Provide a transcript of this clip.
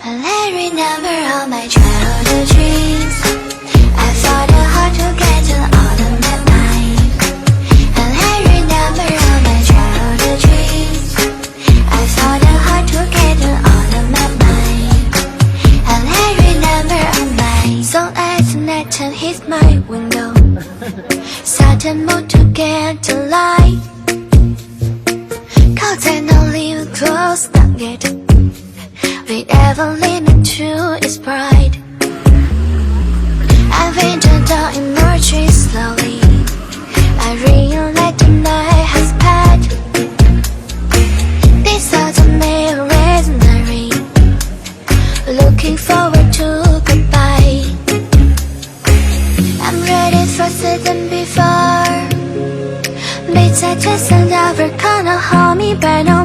Well, I remember all my childhood dreams. I fought hard to get to all of my mind. And I remember all my childhood dreams. I fought hard to get to all of my mind. And I remember all my so as night and hit my window. Sudden mood to get to light. Cause I know leave close down it. We ever limit to its pride. I ventured down emerging slowly. I realized the night has passed. These are the mercenary, looking forward to goodbye. I'm ready faster than before. Besides just another kind of hold me by no